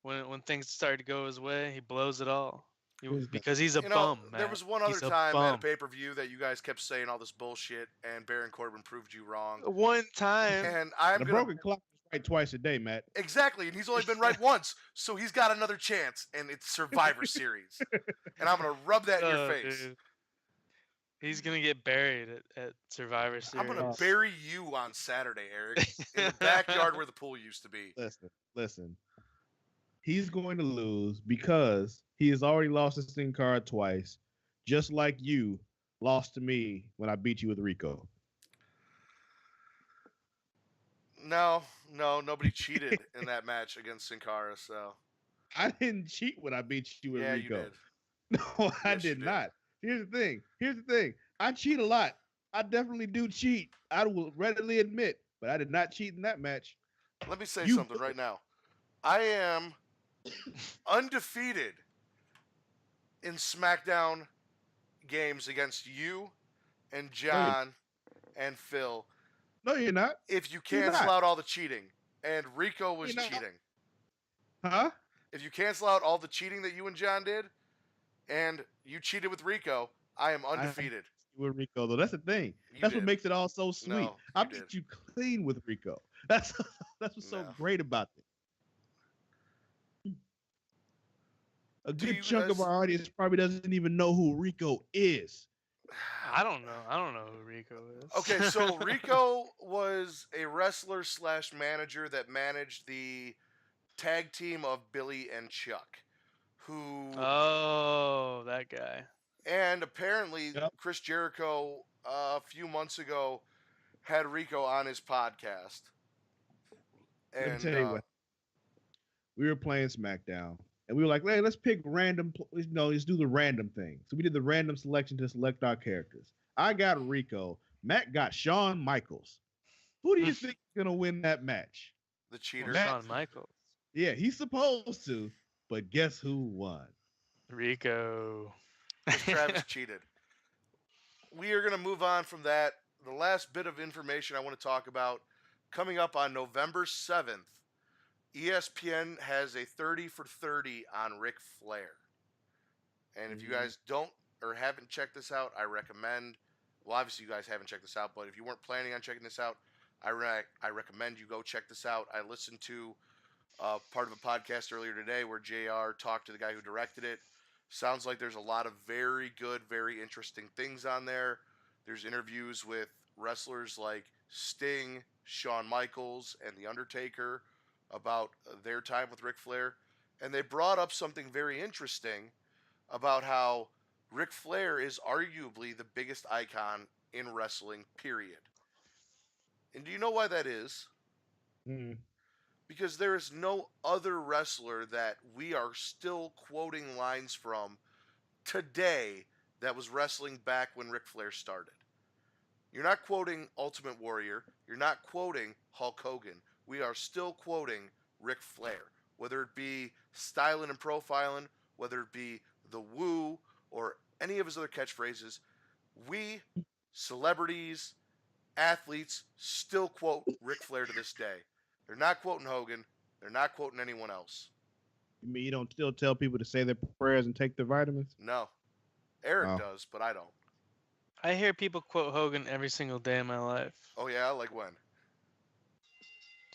when things start to go his way. He blows it all because he's a You know, bum. there Matt. was one other He's a time at a bum. pay-per-view that you guys kept saying all this bullshit, and Baron Corbin proved you wrong. One time. And I'm The gonna broken clock is right twice a day, Matt. exactly, and he's only been right once, so he's got another chance, and it's Survivor Series, and I'm gonna rub that in your Oh, face. dude. He's gonna get buried at Survivor Series. I'm gonna bury you on Saturday, Eric, in the backyard where the pool used to be. Listen. He's going to lose because he has already lost to Sin Cara twice, just like you lost to me when I beat you with Rico. No, nobody cheated in that match against Sin Cara, so I didn't cheat when I beat you with Yeah, you Rico. did. No, I Yes, you did did. not. Here's the thing. I cheat a lot. I definitely do cheat. I will readily admit, but I did not cheat in that match. Let me say You something right now. I am undefeated in SmackDown games against you and John and Phil. No, you're not. If you You're cancel not. out all the cheating, and Rico was You're not. cheating. Huh? If you cancel out all the cheating that you and John did, and you cheated with Rico, I am undefeated. With Rico, though. That's the thing. You That's did. what makes it all so sweet. No, I you beat did. you clean with Rico. That's what's so No. great about it. A Do good you chunk of guys- our audience probably doesn't even know who Rico is. I don't know. I don't know who Rico is. Okay, so Rico was a wrestler / manager that managed the tag team of Billy and Chuck, who Oh, that guy. and apparently Yep. Chris Jericho a few months ago had Rico on his podcast. Let me And tell you what. We were playing SmackDown, and we were like, "Hey, let's pick random. Let's do the random thing." So we did the random selection to select our characters. I got Rico. Matt got Shawn Michaels. Who do you think is gonna win that match? the cheater. Matt- Shawn Michaels. Yeah, he's supposed to, but guess who won? Rico. Travis cheated. We are going to move on from that. The last bit of information I want to talk about coming up on November 7th, ESPN has a 30 for 30 on Ric Flair. And if you guys don't or haven't checked this out, I recommend. Well, obviously, you guys haven't checked this out, but if you weren't planning on checking this out, I recommend you go check this out. I listened to part of a podcast earlier today where JR talked to the guy who directed it. Sounds like there's a lot of very good, very interesting things on there. There's interviews with wrestlers like Sting, Shawn Michaels, and The Undertaker about their time with Ric Flair. And they brought up something very interesting about how Ric Flair is arguably the biggest icon in wrestling, period. And do you know why that is? Mm. Because there is no other wrestler that we are still quoting lines from today that was wrestling back when Ric Flair started. You're not quoting Ultimate Warrior. You're not quoting Hulk Hogan. We are still quoting Ric Flair. Whether it be styling and profiling, whether it be the woo, or any of his other catchphrases, we, celebrities, athletes, still quote Ric Flair to this day. They're not quoting Hogan. They're not quoting anyone else. You mean you don't still tell people to say their prayers and take their vitamins? No. Eric Oh. does, but I don't. I hear people quote Hogan every single day in my life. Oh, yeah? Like when?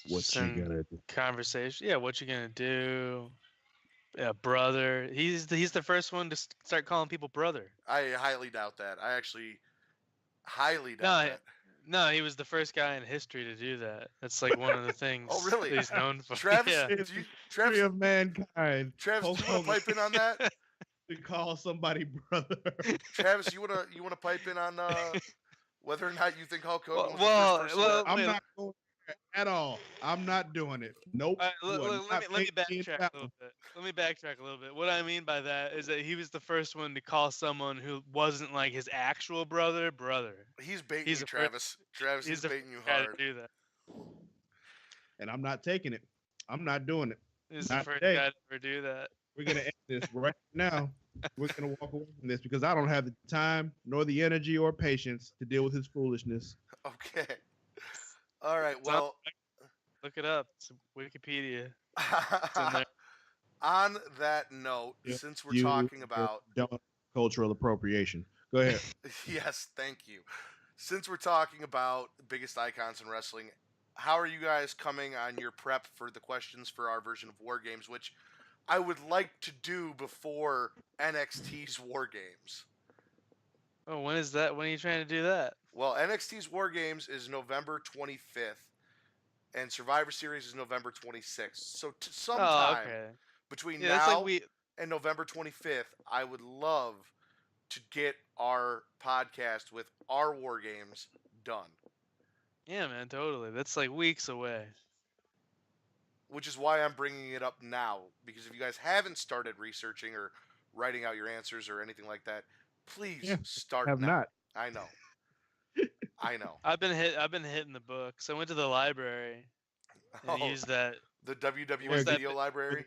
What Just you in gonna do? conversation? Yeah, what you gonna do? Yeah, brother. He's the first one to start calling people brother. I highly doubt that. I actually highly No, doubt that. No, he was the first guy in history to do that. That's like one of the things Oh, really? that he's known for. Travis, Yeah. History Travis, of mankind. Travis, Hulk do you want to Hogan pipe in on that? to call somebody brother. Travis, you wanna pipe in on whether or not you think Hulk Hogan was Well, the first person? well, to- I'm wait, not going there at all. I'm not doing it. Nope. You are let not me paying me backtrack that a little one. bit. Let me backtrack a little bit. What I mean by that is that he was the first one to call someone who wasn't like his actual brother. He's baiting He's you, the first- Travis. Travis, he's the baiting you first guy to hard. do that. And I'm not taking it. I'm not doing it. He's the Not first today. guy to ever do that. We're gonna end this right now. We're gonna walk away from this because I don't have the time, nor the energy or patience to deal with his foolishness. Okay. All right. It's on- Well, Look it up. It's Wikipedia. It's in there. on that note, Yeah, since we're You talking about don't cultural appropriation. Go ahead. yes, thank you. Since we're talking about the biggest icons in wrestling, how are you guys coming on your prep for the questions for our version of War Games, which I would like to do before NXT's War Games? Oh, when is that? When are you trying to do that? Well, NXT's War Games is November 25th, and Survivor Series is November 26th. So sometime Oh, okay. between Yeah, that's now like we. and November 25th, I would love to get our podcast with our War Games done. Yeah, man, totally. That's like weeks away. which is why I'm bringing it up now. Because if you guys haven't started researching or writing out your answers or anything like that, please Yeah, start have now. not. I know. I know. I've been hitting the books. I went to the library and Oh, used that. the WWE What's that? video library.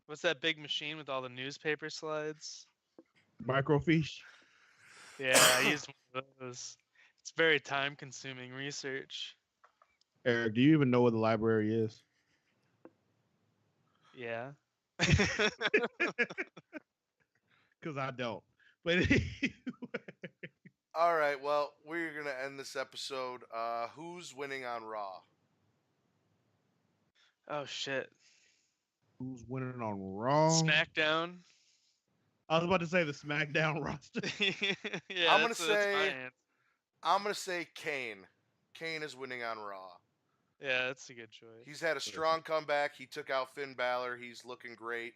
What's that big machine with all the newspaper slides? Microfiche. Yeah, I used one of those. It's very time-consuming research. Eric, do you even know what the library is? Yeah. Because I don't. But anyway. All right, well, we're gonna end this episode. Who's winning on Raw? Oh shit. Who's winning on Raw? SmackDown. I was about to say the SmackDown roster. Yeah, I'm that's my answer. I'm gonna say Kane. Kane is winning on Raw. Yeah, that's a good choice. He's had a strong comeback. He took out Finn Balor. He's looking great.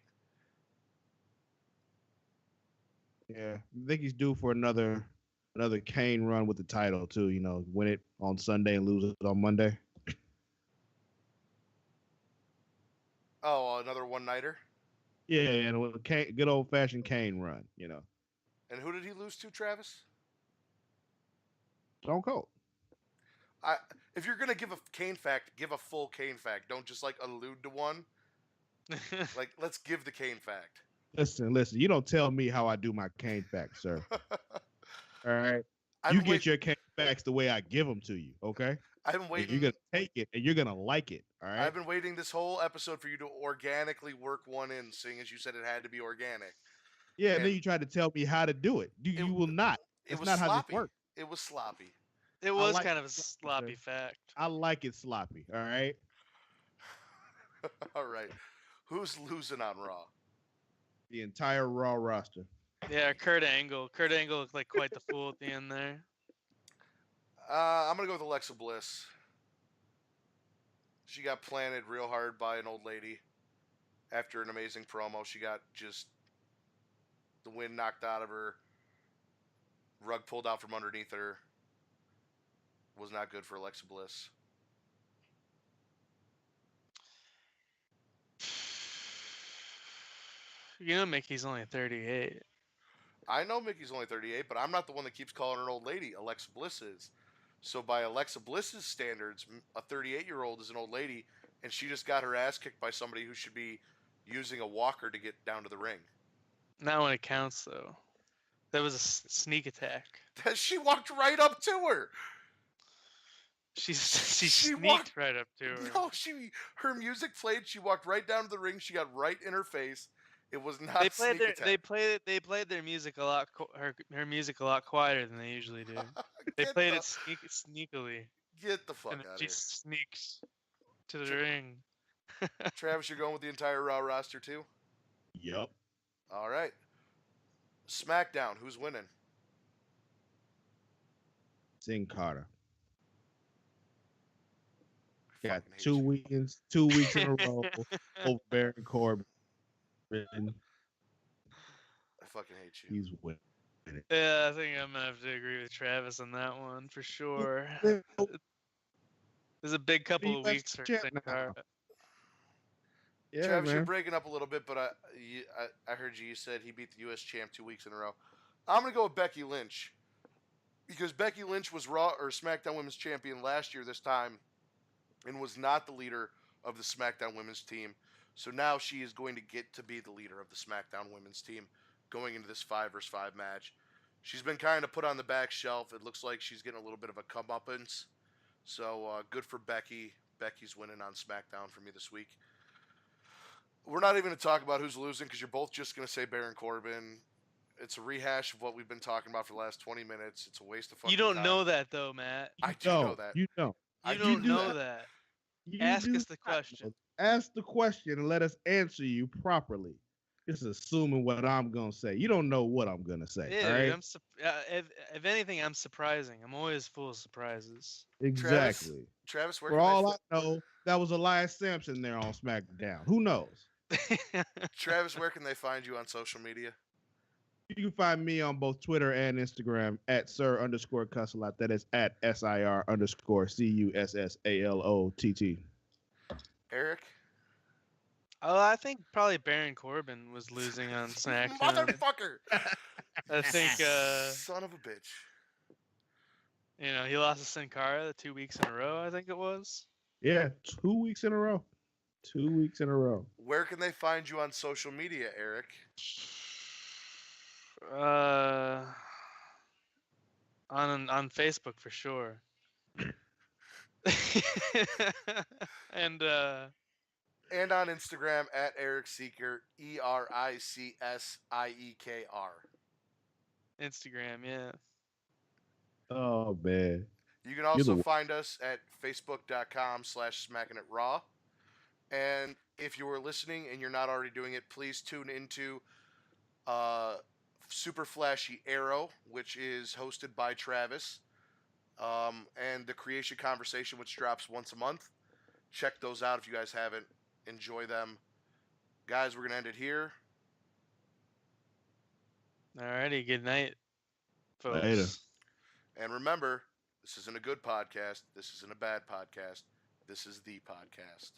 Yeah, I think he's due for another Kane run with the title too. You know, win it on Sunday and lose it on Monday. Oh, another one-nighter. Yeah, and with a good old fashioned Kane run. You know, And who did he lose to, Travis? Stone Cold. If you're gonna give a Kane fact, give a full Kane fact. Don't just like allude to one. Like, let's give the Kane fact. Listen. You don't tell me how I do my Kane facts, sir. All right. I've You been get wait- your Kane facts the way I give them to you. Okay. I've been And waiting. you're gonna take it and you're gonna like it. All right. I've been waiting this whole episode for you to organically work one in, seeing as you said it had to be organic. Yeah, and and then you try to tell me how to do it. You will not. It That's was not how this sloppy. works. It was sloppy. It was like kind of a sloppy, sloppy fact. I like it sloppy. All right. All right. Who's losing on Raw? The entire Raw roster. Yeah, Kurt Angle. Kurt Angle looked like quite the fool at the end there. I'm gonna go with Alexa Bliss. She got planted real hard by an old lady after an amazing promo. She got just the wind knocked out of her, rug pulled out from underneath her. Was not good for Alexa Bliss. You know, Mickey's only 38. I know Mickey's only 38, but I'm not the one that keeps calling her an old lady. Alexa Bliss is. So by Alexa Bliss's standards, a 38-year-old is an old lady, and she just got her ass kicked by somebody who should be using a walker to get down to the ring. Not when it counts, though. That was a sneak attack. She walked right up to her. She sneaked walked right up to her. No, her music played. She walked right down to the ring. She got right in her face. It was not. They played their music a lot. Her music a lot quieter than they usually do. They played it sneakily. Get the fuck and out of she here. sneaks to the ring. Travis, you're going with the entire Raw roster too. Yep. All right. SmackDown. Who's winning? Sin Cara. I Got fucking hate you. 2 weeks in a row over Baron Corbin. I fucking hate you. He's winning. Yeah, I think I'm gonna have to agree with Travis on that one for sure. There's a big couple of weeks for Sin Cara. Yeah, Travis, man. you're breaking up a little bit, but I heard you said he beat the U.S. champ 2 weeks in a row. I'm gonna go with Becky Lynch because Becky Lynch was Raw or SmackDown Women's Champion last year this time, and was not the leader of the SmackDown Women's team. So now she is going to get to be the leader of the SmackDown Women's team going into this 5 vs. 5 match. She's been kind of put on the back shelf. It looks like she's getting a little bit of a comeuppance. So good for Becky. Becky's winning on SmackDown for me this week. We're not even going to talk about who's losing because you're both just going to say Baron Corbin. It's a rehash of what we've been talking about for the last 20 minutes. It's a waste of fucking You don't time. know that though, Matt. I do know that. You don't. You don't know that. Ask us the question. Ask the question and let us answer you properly. Just assuming what I'm gonna say. You don't know what I'm gonna say. Yeah, all right? dude, if anything, I'm surprising. I'm always full of surprises. Exactly. Travis, where For can all I know, that was Elias Sampson there on SmackDown. Who knows? Travis, where can they find you on social media? You can find me on both Twitter and Instagram at Sir_Cussalott. That is at SIR_CUSSALOTT. Eric? Oh, I think probably Baron Corbin was losing on SmackDown. Motherfucker! I think Son of a bitch. he lost to Sin Cara 2 weeks in a row. I think it was. Yeah, 2 weeks in a row. 2 weeks in a row. Where can they find you on social media, Eric? On Facebook for sure. and And on Instagram at Eric Siekr, ERICSIEKR. Instagram, yeah. Oh man. You can You're also the find us at facebook.com/Smackin It Raw. And if you were listening and you're not already doing it, please tune into Super Flashy Arrow, which is hosted by Travis, and the Creation Conversation, which drops once a month. Check those out if you guys haven't. Enjoy them. Guys, we're going to end it here. Alrighty, good night, folks. Later. And remember, this isn't a good podcast. This isn't a bad podcast. This is the podcast.